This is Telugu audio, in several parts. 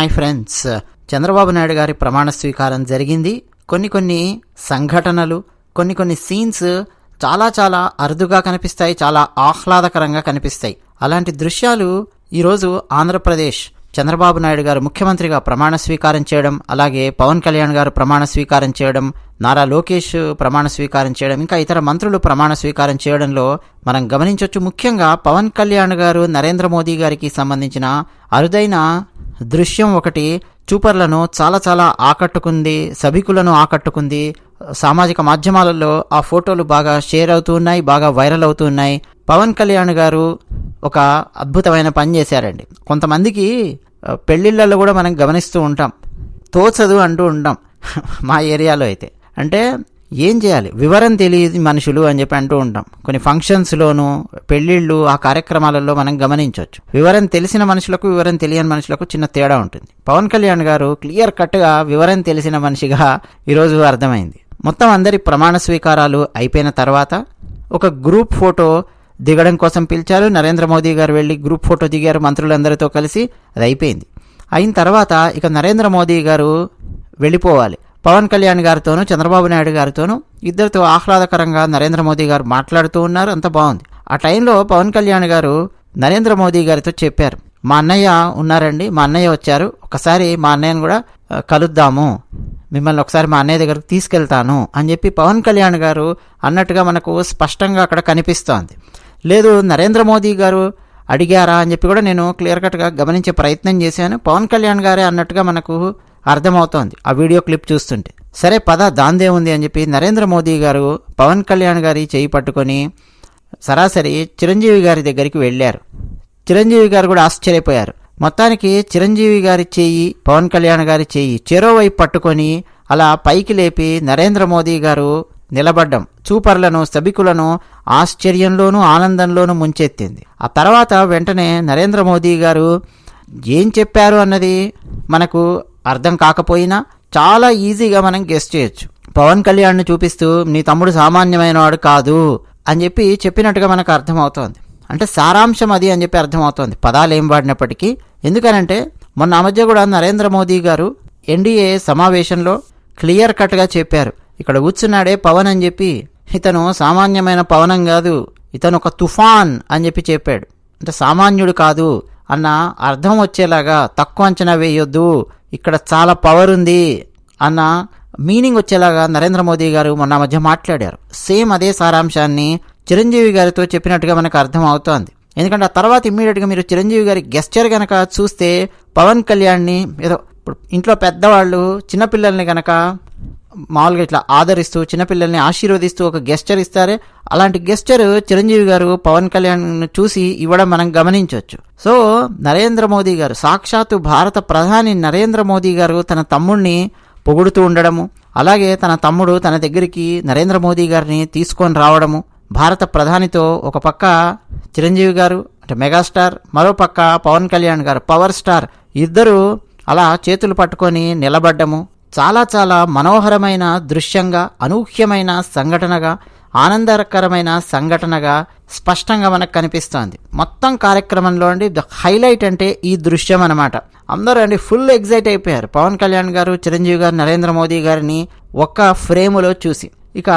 హాయ్ ఫ్రెండ్స్, చంద్రబాబు నాయుడు గారి ప్రమాణ స్వీకారం జరిగింది. కొన్ని సంఘటనలు, కొన్ని సీన్స్ చాలా చాలా అరుదుగా కనిపిస్తాయి, చాలా ఆహ్లాదకరంగా కనిపిస్తాయి. అలాంటి దృశ్యాలు ఈరోజు ఆంధ్రప్రదేశ్ చంద్రబాబు నాయుడు గారు ముఖ్యమంత్రిగా ప్రమాణ స్వీకారం చేయడం, అలాగే పవన్ కళ్యాణ్ గారు ప్రమాణ స్వీకారం చేయడం, నారా లోకేష్ ప్రమాణ స్వీకారం చేయడం, ఇంకా ఇతర మంత్రులు ప్రమాణ స్వీకారం చేయడంలో మనం గమనించవచ్చు. ముఖ్యంగా పవన్ కళ్యాణ్ గారు నరేంద్ర మోదీ గారికి సంబంధించిన అరుదైన దృశ్యం ఒకటి చూపర్లను చాలా చాలా ఆకట్టుకుంది, సభికులను ఆకట్టుకుంది. సామాజిక మాధ్యమాలలో ఆ ఫోటోలు బాగా షేర్ అవుతూ ఉన్నాయి, బాగా వైరల్ అవుతూ ఉన్నాయి. పవన్ కళ్యాణ్ గారు ఒక అద్భుతమైన పని చేశారండి. కొంతమందికి పెళ్లిళ్ళల్లో కూడా మనం గమనిస్తూ ఉంటాం, తోచదు అంటూ ఉంటాం. మా ఏరియాలో అయితే అంటే ఏం చేయాలి, వివరం తెలియదు మనుషులు అని చెప్పి అంటూ ఉంటాం. కొన్ని ఫంక్షన్స్లోనూ, పెళ్లిళ్ళు, ఆ కార్యక్రమాలలో మనం గమనించవచ్చు. వివరం తెలిసిన మనుషులకు, వివరం తెలియని మనుషులకు చిన్న తేడా ఉంటుంది. పవన్ కళ్యాణ్ గారు క్లియర్ కట్గా వివరం తెలిసిన మనిషిగా ఈరోజు అర్థమైంది. మొత్తం అందరి ప్రమాణ స్వీకారాలు అయిపోయిన తర్వాత ఒక గ్రూప్ ఫోటో దిగడం కోసం పిలిచారు. నరేంద్ర మోదీ గారు వెళ్ళి గ్రూప్ ఫోటో దిగారు మంత్రులందరితో కలిసి. అది అయిపోయింది. అయిన తర్వాత ఇక నరేంద్ర మోదీ గారు వెళ్ళిపోవాలి. పవన్ కళ్యాణ్ గారితోనూ చంద్రబాబు నాయుడు గారితోనూ ఇద్దరితో ఆహ్లాదకరంగా నరేంద్ర మోదీ గారు మాట్లాడుతూ ఉన్నారు. అంత బాగుంది. ఆ టైంలో పవన్ కళ్యాణ్ గారు నరేంద్ర మోదీ గారితో చెప్పారు, మా అన్నయ్య ఉన్నారండి, మా అన్నయ్య వచ్చారు, ఒకసారి మా అన్నయ్యను కూడా కలుద్దాము, మిమ్మల్ని ఒకసారి మా అన్నయ్య దగ్గరకు తీసుకెళ్తాను అని చెప్పి పవన్ కళ్యాణ్ గారు అన్నట్టుగా మనకు స్పష్టంగా అక్కడ కనిపిస్తోంది. లేదు నరేంద్ర మోదీ గారు అడిగారా అని చెప్పి కూడా నేను క్లియర్ కట్గా గమనించే ప్రయత్నం చేశాను. పవన్ కళ్యాణ్ గారే అన్నట్టుగా మనకు అర్థమవుతోంది ఆ వీడియో క్లిప్ చూస్తుంటే. సరే పద దాందే ఉంది అని చెప్పి నరేంద్ర మోదీ గారు పవన్ కళ్యాణ్ గారి చేయి పట్టుకొని సరాసరి చిరంజీవి గారి దగ్గరికి వెళ్ళారు. చిరంజీవి గారు కూడా ఆశ్చర్యపోయారు. మొత్తానికి చిరంజీవి గారి చెయ్యి, పవన్ కళ్యాణ్ గారి చెయ్యి చెరోవైపు పట్టుకొని అలా పైకి లేపి నరేంద్ర మోదీ గారు నిలబడ్డం చూపర్లను, సభికులను ఆశ్చర్యంలోనూ ఆనందంలోనూ ముంచెత్తింది. ఆ తర్వాత వెంటనే నరేంద్ర మోదీ గారు ఏం చెప్పారు అన్నది మనకు అర్థం కాకపోయినా చాలా ఈజీగా మనం గెస్ చేయొచ్చు. పవన్ కళ్యాణ్ను చూపిస్తూ నీ తమ్ముడు సామాన్యమైన వాడు కాదు అని చెప్పి చెప్పినట్టుగా మనకు అర్థమవుతోంది. అంటే సారాంశం అది అని చెప్పి అర్థమవుతోంది, పదాలు ఏం వాడినప్పటికీ. ఎందుకనంటే మొన్న ఆ మధ్య కూడా నరేంద్ర మోదీ గారు ఎన్డీఏ సమావేశంలో క్లియర్ కట్గా చెప్పారు, ఇక్కడ కూర్చున్నాడే పవన్ అని చెప్పి, ఇతను సామాన్యమైన పవనం కాదు, ఇతను ఒక తుఫాన్ అని చెప్పి చెప్పాడు. అంటే సామాన్యుడు కాదు అన్న అర్థం వచ్చేలాగా, తక్కువ అంచనా వేయొద్దు, ఇక్కడ చాలా పవర్ ఉంది అన్న మీనింగ్ వచ్చేలాగా నరేంద్ర మోదీ గారు మొన్న మధ్య మాట్లాడారు. సేమ్ అదే సారాంశాన్ని చిరంజీవి గారితో చెప్పినట్టుగా మనకు అర్థం అవుతోంది. ఎందుకంటే ఆ తర్వాత ఇమ్మీడియట్గా మీరు చిరంజీవి గారి గెస్చర్ కనుక చూస్తే పవన్ కళ్యాణ్ని ఏదో ఇప్పుడు ఇంట్లో పెద్దవాళ్ళు చిన్నపిల్లల్ని కనుక మామూలుగా ఇట్లా ఆదరిస్తూ, చిన్నపిల్లల్ని ఆశీర్వదిస్తూ ఒక గెస్చర్ ఇస్తారే, అలాంటి గెస్చర్ చిరంజీవి గారు పవన్ కళ్యాణ్ చూసి ఇవ్వడం మనం గమనించవచ్చు. సో నరేంద్ర మోదీ గారు, సాక్షాత్తు భారత ప్రధాని నరేంద్ర మోదీ గారు తన తమ్ముడిని పొగుడుతూ ఉండడము, అలాగే తన తమ్ముడు తన దగ్గరికి నరేంద్ర మోదీ గారిని తీసుకొని రావడము, భారత ప్రధానితో ఒక పక్క చిరంజీవి గారు అంటే మెగాస్టార్, మరో పక్క పవన్ కళ్యాణ్ గారు పవర్ స్టార్, ఇద్దరు అలా చేతులు పట్టుకొని నిలబడ్డము చాలా చాలా మనోహరమైన దృశ్యంగా, అనూహ్యమైన సంఘటనగా, ఆనందకరమైన సంఘటనగా స్పష్టంగా మనకు కనిపిస్తోంది. మొత్తం కార్యక్రమంలో అండి హైలైట్ అంటే ఈ దృశ్యం అన్నమాట. అందరూ అండి ఫుల్ ఎగ్జైట్ అయిపోయారు పవన్ కళ్యాణ్ గారు, చిరంజీవి గారు, నరేంద్ర మోదీ గారిని ఒక్క ఫ్రేములో చూసి. ఇక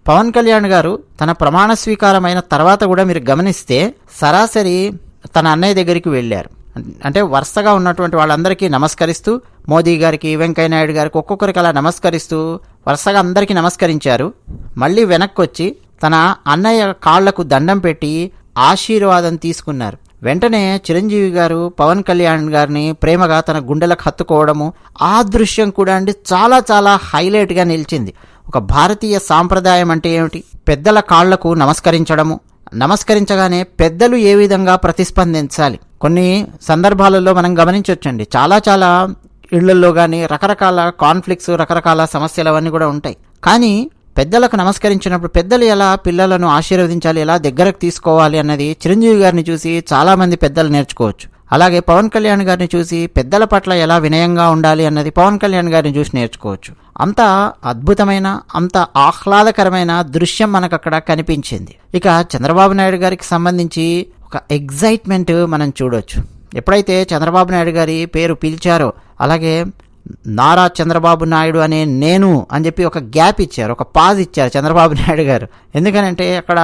పవన్ కళ్యాణ్ గారు తన ప్రమాణ స్వీకారం అయిన తర్వాత కూడా మీరు గమనిస్తే సరాసరి తన అన్నయ్య దగ్గరికి వెళ్ళారు. అంటే వరుసగా ఉన్నటువంటి వాళ్ళందరికీ నమస్కరిస్తూ, మోదీ గారికి, వెంకయ్య నాయుడు గారికి ఒక్కొక్కరికి అలా నమస్కరిస్తూ వరుసగా అందరికీ నమస్కరించారు. మళ్ళీ వెనక్కి వచ్చి తన అన్నయ్య కాళ్లకు దండం పెట్టి ఆశీర్వాదం తీసుకున్నారు. వెంటనే చిరంజీవి గారు పవన్ కళ్యాణ్ గారిని ప్రేమగా తన గుండెలకు హత్తుకోవడము, ఆ దృశ్యం కూడా అండి చాలా చాలా హైలైట్గా నిలిచింది. ఒక భారతీయ సాంప్రదాయం అంటే ఏమిటి, పెద్దల కాళ్లకు నమస్కరించడము, నమస్కరించగానే పెద్దలు ఏ విధంగా ప్రతిస్పందించాలి. కొన్ని సందర్భాలలో మనం గమనించవచ్చండి, చాలా చాలా ఇళ్లలో కానీ రకరకాల కాన్ఫ్లిక్ట్స్, రకరకాల సమస్యలు అవన్నీ కూడా ఉంటాయి. కానీ పెద్దలకు నమస్కరించినప్పుడు పెద్దలు ఎలా పిల్లలను ఆశీర్వదించాలి, ఎలా దగ్గరకు తీసుకోవాలి అన్నది చిరంజీవి గారిని చూసి చాలామంది పెద్దలు నేర్చుకోవచ్చు. అలాగే పవన్ కళ్యాణ్ గారిని చూసి పెద్దల పట్ల ఎలా వినయంగా ఉండాలి అన్నది పవన్ కళ్యాణ్ గారిని చూసి నేర్చుకోవచ్చు. అంత అద్భుతమైన, అంత ఆహ్లాదకరమైన దృశ్యం మనకు అక్కడ కనిపించింది. ఇక చంద్రబాబు నాయుడు గారికి సంబంధించి ఒక ఎగ్జైట్మెంట్ మనం చూడొచ్చు. ఎప్పుడైతే చంద్రబాబు నాయుడు గారి పేరు పిలిచారో, అలాగే నారా చంద్రబాబు నాయుడు అనే నేను అని చెప్పి ఒక గ్యాప్ ఇచ్చారు, ఒక పాజ్ ఇచ్చారు చంద్రబాబు నాయుడు గారు. ఎందుకనంటే అక్కడ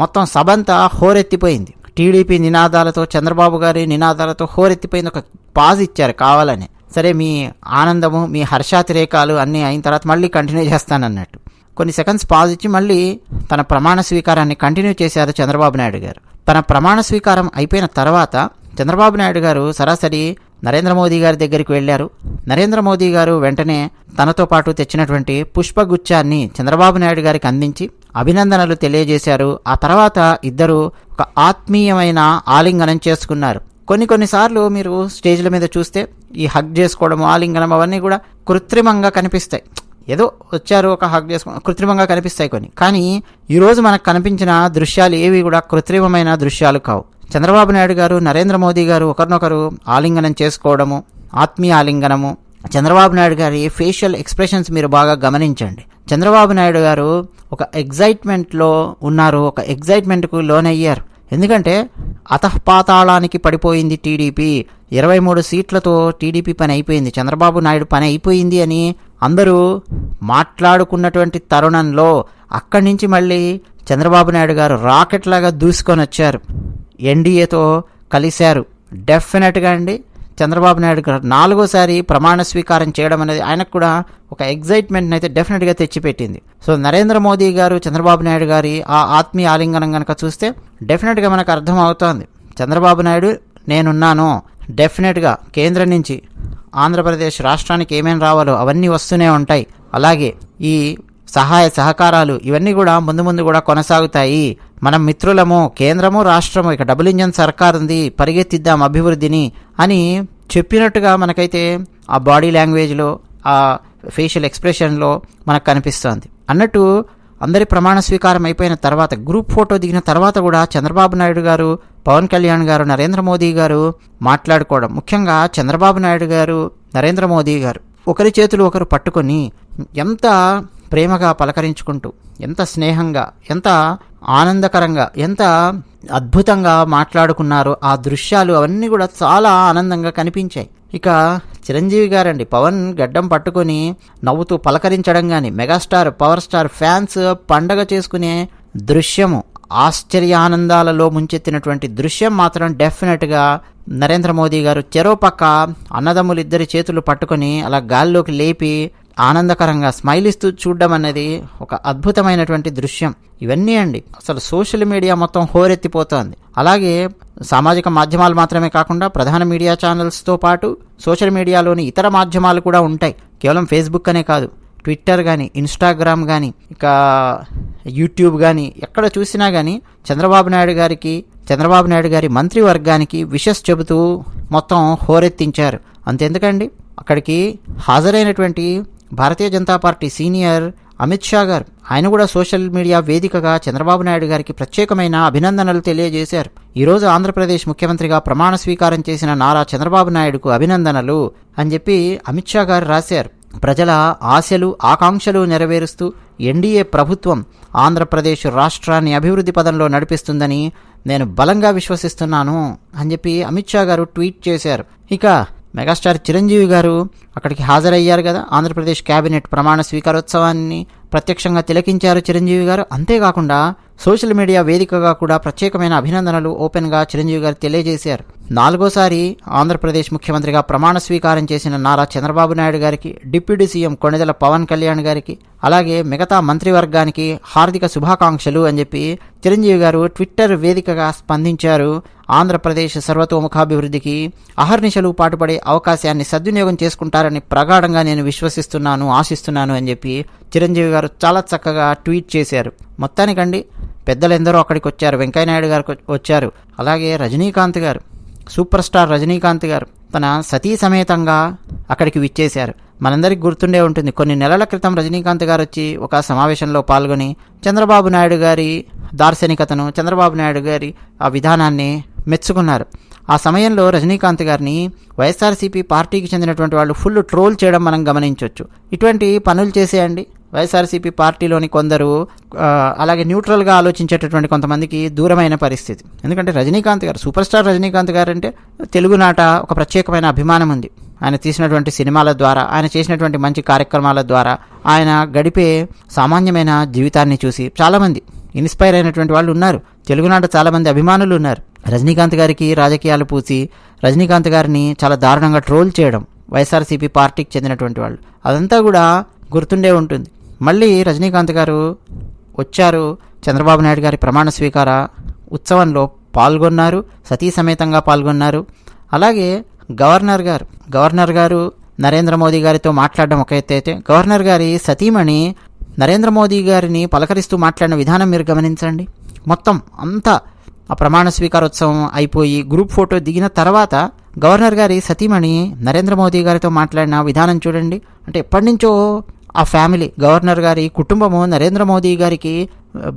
మొత్తం సభంతా హోరెత్తిపోయింది. టీడీపీ నినాదాలతో, చంద్రబాబు గారి నినాదాలతో హోరెత్తిపోయింది. ఒక పాజ్ ఇచ్చారు కావాలని. సరే, మీ ఆనందము, మీ హర్షాతిరేకాలు అన్నీ అయిన తర్వాత మళ్ళీ కంటిన్యూ చేస్తానన్నట్టు కొన్ని సెకండ్స్ పాజ్ ఇచ్చి మళ్ళీ తన ప్రమాణ స్వీకారాన్ని కంటిన్యూ చేశారు చంద్రబాబు నాయుడు గారు. తన ప్రమాణ స్వీకారం అయిపోయిన తర్వాత చంద్రబాబు నాయుడు గారు సరాసరి నరేంద్ర మోదీ గారి దగ్గరికి వెళ్ళారు. నరేంద్ర మోదీ గారు వెంటనే తనతో పాటు తెచ్చినటువంటి పుష్పగుచ్చాన్ని చంద్రబాబు నాయుడు గారికి అందించి అభినందనలు తెలియజేశారు. ఆ తర్వాత ఇద్దరు ఒక ఆత్మీయమైన ఆలింగనం చేసుకున్నారు. కొన్నిసార్లు మీరు స్టేజ్ల మీద చూస్తే ఈ హగ్ చేసుకోవడం, ఆలింగనం అవన్నీ కూడా కృత్రిమంగా కనిపిస్తాయి. ఏదో వచ్చారు ఒక హగ్ చేసుకుని కృత్రిమంగా కనిపిస్తాయి కొన్ని. కానీ ఈరోజు మనకు కనిపించిన దృశ్యాలు ఏవి కూడా కృత్రిమమైన దృశ్యాలు కావు. చంద్రబాబు నాయుడు గారు, నరేంద్ర మోదీ గారు ఒకరినొకరు ఆలింగనం చేసుకోవడము, ఆత్మీయ ఆలింగనము. చంద్రబాబు నాయుడు గారి ఫేషియల్ ఎక్స్ప్రెషన్స్ మీరు బాగా గమనించండి. చంద్రబాబు నాయుడు గారు ఒక ఎగ్జైట్మెంట్లో ఉన్నారు, ఒక ఎగ్జైట్మెంట్కు లోనయ్యారు. ఎందుకంటే అతఃపాతాళానికి పడిపోయింది టీడీపీ, 23 సీట్లతో టీడీపీ పని అయిపోయింది, చంద్రబాబు నాయుడు పని అయిపోయింది అని అందరూ మాట్లాడుకున్నటువంటి తరుణంలో అక్కడి నుంచి మళ్ళీ చంద్రబాబు నాయుడు గారు రాకెట్ లాగా దూసుకొని వచ్చారు, ఎన్డీఏతో కలిశారు. డెఫినెట్గా అండి చంద్రబాబు నాయుడు గారు 4వసారి ప్రమాణ స్వీకారం చేయడం అనేది ఆయనకు కూడా ఒక ఎగ్జైట్మెంట్ అయితే డెఫినెట్గా తెచ్చిపెట్టింది. సో నరేంద్ర మోదీ గారు, చంద్రబాబు నాయుడు గారి ఆ ఆత్మీయ ఆలింగనం కనుక చూస్తే డెఫినెట్గా మనకు అర్థం అవుతోంది. చంద్రబాబు నాయుడు నేనున్నాను, డెఫినెట్గా కేంద్రం నుంచి ఆంధ్రప్రదేశ్ రాష్ట్రానికి ఏమేమి రావాలో అవన్నీ వస్తూనే ఉంటాయి. అలాగే ఈ సహాయ సహకారాలు ఇవన్నీ కూడా ముందు కూడా కొనసాగుతాయి. మనం మిత్రులము, కేంద్రము రాష్ట్రము, ఇక డబుల్ ఇంజన్ సర్కార్ ఉంది, పరిగెత్తిద్దాం అభివృద్ధిని అని చెప్పినట్టుగా మనకైతే ఆ బాడీ లాంగ్వేజ్లో, ఆ ఫేషియల్ ఎక్స్ప్రెషన్లో మనకు కనిపిస్తుంది. అన్నట్టు అందరి ప్రమాణ స్వీకారం అయిపోయిన తర్వాత గ్రూప్ ఫోటో దిగిన తర్వాత కూడా చంద్రబాబు నాయుడు గారు, పవన్ కళ్యాణ్ గారు, నరేంద్ర మోదీ గారు మాట్లాడుకోవడం, ముఖ్యంగా చంద్రబాబు నాయుడు గారు, నరేంద్ర మోదీ గారు ఒకరి చేతులు ఒకరు పట్టుకొని ఎంత ప్రేమగా పలకరించుకుంటూ, ఎంత స్నేహంగా, ఎంత ఆనందకరంగా, ఎంత అద్భుతంగా మాట్లాడుకున్నారు. ఆ దృశ్యాలు అవన్నీ కూడా చాలా ఆనందంగా కనిపించాయి. ఇక చిరంజీవి గారండి, పవన్ గడ్డం పట్టుకొని నవ్వుతూ పలకరించడం కానీ, మెగాస్టార్, పవర్ స్టార్ ఫ్యాన్స్ పండగ చేసుకునే దృశ్యము, ఆశ్చర్యానందాలలో ముంచెత్తినటువంటి దృశ్యం మాత్రం డెఫినెట్గా నరేంద్ర మోదీ గారు చెరో పక్క అన్నదమ్ములు ఇద్దరి చేతులు పట్టుకొని అలా గాల్లోకి లేపి ఆనందకరంగా స్మైల్ ఇస్తూ చూడడం అనేది ఒక అద్భుతమైనటువంటి దృశ్యం. ఇవన్నీ అండి అసలు సోషల్ మీడియా మొత్తం హోరెత్తిపోతోంది. అలాగే సామాజిక మాధ్యమాలు మాత్రమే కాకుండా ప్రధాన మీడియా ఛానల్స్తో పాటు సోషల్ మీడియాలోని ఇతర మాధ్యమాలు కూడా ఉంటాయి. కేవలం ఫేస్బుక్ అనే కాదు, ట్విట్టర్ కానీ, ఇన్స్టాగ్రామ్ కానీ, ఇక యూట్యూబ్ కానీ, ఎక్కడ చూసినా కానీ చంద్రబాబు నాయుడు గారి మంత్రివర్గానికి విషెస్ చెబుతూ మొత్తం హోరెత్తించారు. అంతెందుకండి, అక్కడికి హాజరైనటువంటి భారతీయ జనతా పార్టీ సీనియర్ అమిత్ షా గారు, ఆయన కూడా సోషల్ మీడియా వేదికగా చంద్రబాబు నాయుడు గారికి ప్రత్యేకమైన అభినందనలు తెలియజేశారు. ఈరోజు ఆంధ్రప్రదేశ్ ముఖ్యమంత్రిగా ప్రమాణ స్వీకారం చేసిన నారా చంద్రబాబు నాయుడుకు అభినందనలు అని చెప్పి అమిత్ షా గారు రాశారు. ప్రజల ఆశలు, ఆకాంక్షలు నెరవేరుస్తూ ఎన్డీఏ ప్రభుత్వం ఆంధ్రప్రదేశ్ రాష్ట్రాన్ని అభివృద్ధి పదంలో నడిపిస్తుందని నేను బలంగా విశ్వసిస్తున్నాను అని చెప్పి అమిత్ షా గారు ట్వీట్ చేశారు. ఇక మెగాస్టార్ చిరంజీవి గారు అక్కడికి హాజరయ్యారు కదా, ఆంధ్రప్రదేశ్ కేబినెట్ ప్రమాణ స్వీకారోత్సవాన్ని ప్రత్యక్షంగా తిలకించారు చిరంజీవి గారు. అంతేకాకుండా సోషల్ మీడియా వేదికగా కూడా ప్రత్యేకమైన అభినందనలు ఓపెన్గా చిరంజీవి గారు తెలియజేశారు. 4వసారి ఆంధ్రప్రదేశ్ ముఖ్యమంత్రిగా ప్రమాణ స్వీకారం చేసిన నారా చంద్రబాబు నాయుడు గారికి, డిప్యూటీ సీఎం కొణిదెల పవన్ కళ్యాణ్ గారికి, అలాగే మిగతా మంత్రివర్గానికి హార్దిక శుభాకాంక్షలు అని చెప్పి చిరంజీవి గారు ట్విట్టర్ వేదికగా స్పందించారు. ఆంధ్రప్రదేశ్ సర్వతోముఖాభివృద్ధికి అహర్నిశలు పాటుపడే అవకాశాన్ని సద్వినియోగం చేసుకుంటారని ప్రగాఢంగా నేను విశ్వసిస్తున్నాను, ఆశిస్తున్నాను అని చెప్పి చిరంజీవి గారు చాలా చక్కగా ట్వీట్ చేశారు. మొత్తానికండి పెద్దలెందరో అక్కడికి వచ్చారు. వెంకయ్యనాయుడు గారు వచ్చారు. అలాగే రజనీకాంత్ గారు, సూపర్ స్టార్ రజనీకాంత్ గారు తన సతీ సమేతంగా అక్కడికి విచ్చేశారు. మనందరికి గుర్తుండే ఉంటుంది, కొన్ని నెలల క్రితం రజనీకాంత్ గారు వచ్చి ఒక సమావేశంలో పాల్గొని చంద్రబాబు నాయుడు గారి దార్శనికతను, చంద్రబాబు నాయుడు గారి ఆ విధానాన్ని మెచ్చుకున్నారు. ఆ సమయంలో రజనీకాంత్ గారిని వైఎస్ఆర్సీపీ పార్టీకి చెందినటువంటి వాళ్ళు ఫుల్ ట్రోల్ చేయడం మనం గమనించవచ్చు. ఇటువంటి పనులు చేసేయండి వైఎస్ఆర్సీపీ పార్టీలోని కొందరు అలాగే న్యూట్రల్గా ఆలోచించేటటువంటి కొంతమందికి దూరమైన పరిస్థితి. ఎందుకంటే రజనీకాంత్ గారు, సూపర్ స్టార్ రజనీకాంత్ గారు అంటే తెలుగునాట ఒక ప్రత్యేకమైన అభిమానం ఉంది. ఆయన తీసినటువంటి సినిమాల ద్వారా, ఆయన చేసినటువంటి మంచి కార్యక్రమాల ద్వారా, ఆయన గడిపే సామాన్యమైన జీవితాన్ని చూసి చాలామంది ఇన్స్పైర్ అయినటువంటి వాళ్ళు ఉన్నారు. తెలుగునాట చాలామంది అభిమానులు ఉన్నారు. రజనీకాంత్ గారికి రాజకీయాలు పూసి రజనీకాంత్ గారిని చాలా దారుణంగా ట్రోల్ చేయడం వైఎస్ఆర్సీపీ పార్టీకి చెందినటువంటి వాళ్ళు, అదంతా కూడా గుర్తుండే ఉంటుంది. మళ్ళీ రజనీకాంత్ గారు వచ్చారు, చంద్రబాబు నాయుడు గారి ప్రమాణ స్వీకార ఉత్సవంలో పాల్గొన్నారు, సతీ సమేతంగా పాల్గొన్నారు. అలాగే గవర్నర్ గారు నరేంద్ర మోదీ గారితో మాట్లాడడం ఒక ఎత్తు అయితే, గవర్నర్ గారి సతీమణి నరేంద్ర మోదీ గారిని పలకరిస్తూ మాట్లాడిన విధానం మీరు గమనించండి. మొత్తం అంతా ఆ ప్రమాణ స్వీకారోత్సవం అయిపోయి గ్రూప్ ఫోటో దిగిన తర్వాత గవర్నర్ గారి సతీమణి నరేంద్ర మోదీ గారితో మాట్లాడిన విధానం చూడండి. అంటే ఎప్పటి నుంచో ఆ ఫ్యామిలీ, గవర్నర్ గారి కుటుంబము నరేంద్ర మోదీ గారికి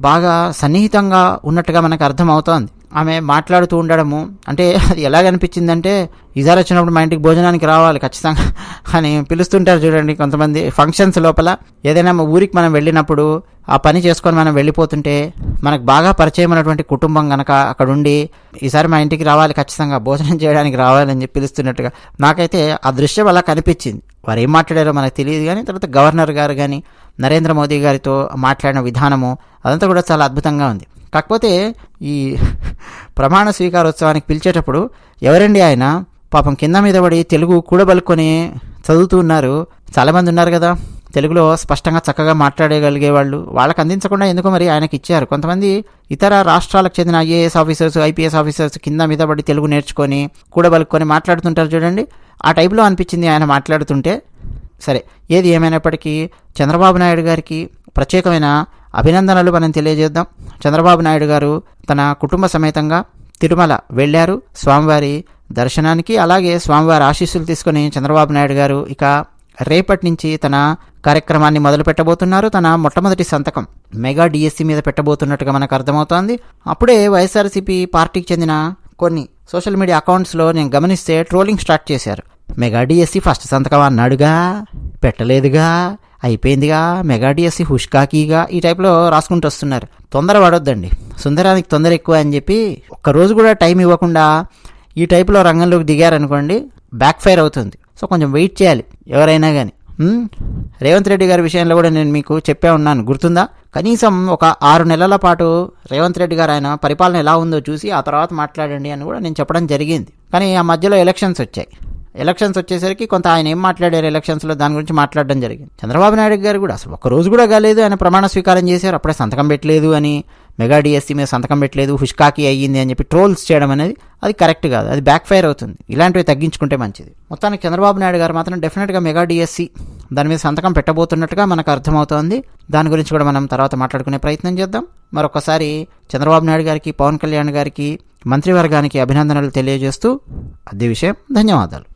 బాగా సన్నిహితంగా ఉన్నట్టుగా మనకు అర్థమవుతోంది. ఆమె మాట్లాడుతూ ఉండడము అంటే అది ఎలాగనిపించిందంటే, ఈసారి వచ్చినప్పుడు మా ఇంటికి భోజనానికి రావాలి ఖచ్చితంగా అని పిలుస్తుంటారు చూడండి కొంతమంది ఫంక్షన్స్ లోపల. ఏదైనా ఊరికి మనం వెళ్ళినప్పుడు ఆ పని చేసుకొని మనం వెళ్ళిపోతుంటే మనకు బాగా పరిచయం అయినటువంటి కుటుంబం కనుక అక్కడ ఉండి ఈసారి మా ఇంటికి రావాలి ఖచ్చితంగా భోజనం చేయడానికి రావాలని చెప్పి పిలుస్తున్నట్టుగా నాకైతే ఆ దృశ్యం అలా కనిపించింది. వారు ఏం మాట్లాడారో మనకు తెలియదు, కానీ తర్వాత గవర్నర్ గారు కానీ నరేంద్ర మోదీ గారితో మాట్లాడిన విధానము అదంతా కూడా చాలా అద్భుతంగా ఉంది. కాకపోతే ఈ ప్రమాణ స్వీకారోత్సవానికి పిలిచేటప్పుడు ఎవరండి ఆయన, పాపం కింద మీద పడి తెలుగు కూడబలుకొని చదువుతూ ఉన్నారు. చాలామంది ఉన్నారు కదా తెలుగులో స్పష్టంగా చక్కగా మాట్లాడగలిగే వాళ్ళు, వాళ్ళకి అందించకుండా ఎందుకో మరి ఆయనకి ఇచ్చారు. కొంతమంది ఇతర రాష్ట్రాలకు చెందిన ఐఏఎస్ ఆఫీసర్స్, ఐపీఎస్ ఆఫీసర్స్ కింద మీద పడి తెలుగు నేర్చుకొని కూడబలుకొని మాట్లాడుతుంటారు చూడండి, ఆ టైప్లో అనిపించింది ఆయన మాట్లాడుతుంటే. సరే, ఏది ఏమైనప్పటికీ చంద్రబాబు నాయుడు గారికి ప్రత్యేకమైన అభినందనలు మనం తెలియజేద్దాం. చంద్రబాబు నాయుడు గారు తన కుటుంబ సమేతంగా తిరుమల వెళ్ళారు స్వామివారి దర్శనానికి. అలాగే స్వామివారి ఆశీస్సులు తీసుకొని చంద్రబాబు నాయుడు గారు ఇక రేపటి నుంచి తన కార్యక్రమాన్ని మొదలు పెట్టబోతున్నారు. తన మొట్టమొదటి సంతకం మెగా డిఎస్సి మీద పెట్టబోతున్నట్టుగా మనకు అర్థమవుతోంది. అప్పుడే వైఎస్ఆర్సీపీ పార్టీకి చెందిన కొన్ని సోషల్ మీడియా అకౌంట్స్లో నేను గమనిస్తే ట్రోలింగ్ స్టార్ట్ చేశారు. మెగా డిఎస్సి ఫస్ట్ సంతకం అన్నాడుగా, పెట్టలేదుగా, అయిపోయిందిగా, మెగా డిఎస్సి హుష్కాకీగా, ఈ టైప్లో రాసుకుంటూ వస్తున్నారు. తొందర పడొద్దండి, సుందరానికి తొందర ఎక్కువ అని చెప్పి ఒక్కరోజు కూడా టైం ఇవ్వకుండా ఈ టైప్లో రంగంలోకి దిగారనుకోండి బ్యాక్ ఫైర్ అవుతుంది. సో కొంచెం వెయిట్ చేయాలి ఎవరైనా కానీ. రేవంత్ రెడ్డి గారి విషయంలో కూడా నేను మీకు చెప్పే ఉన్నాను, గుర్తుందా? కనీసం ఒక 6 నెలల పాటు రేవంత్ రెడ్డి గారు ఆయన పరిపాలన ఎలా ఉందో చూసి ఆ తర్వాత మాట్లాడండి అని కూడా నేను చెప్పడం జరిగింది. కానీ ఆ మధ్యలో ఎలక్షన్స్ వచ్చాయి. ఎలక్షన్స్ వచ్చేసరికి కొంత ఆయన ఏం మాట్లాడారు ఎలక్షన్స్లో దాని గురించి మాట్లాడడం జరిగింది. చంద్రబాబు నాయుడు గారు కూడా అసలు ఒక్క రోజు కూడా కాలేదు ఆయన ప్రమాణ స్వీకారం చేశారు, అప్పుడే సంతకం పెట్టలేదు అని, మెగా డిఎస్సీ మీద సంతకం పెట్టలేదు, హుష్కాకి అయ్యింది అని చెప్పి ట్రోల్స్ చేయడం అనేది అది కరెక్ట్ కాదు, అది బ్యాక్ ఫైర్ అవుతుంది. ఇలాంటివి తగ్గించుకుంటే మంచిది. మొత్తానికి చంద్రబాబు నాయుడు గారు మాత్రం డెఫినెట్గా మెగా డిఎస్సీ దాని మీద సంతకం పెట్టబోతున్నట్టుగా మనకు అర్థమవుతోంది. దాని గురించి కూడా మనం తర్వాత మాట్లాడుకునే ప్రయత్నం చేద్దాం. మరొకసారి చంద్రబాబు నాయుడు గారికి, పవన్ కళ్యాణ్ గారికి, మంత్రివర్గానికి అభినందనలు తెలియజేస్తూ అదే విషయం. ధన్యవాదాలు.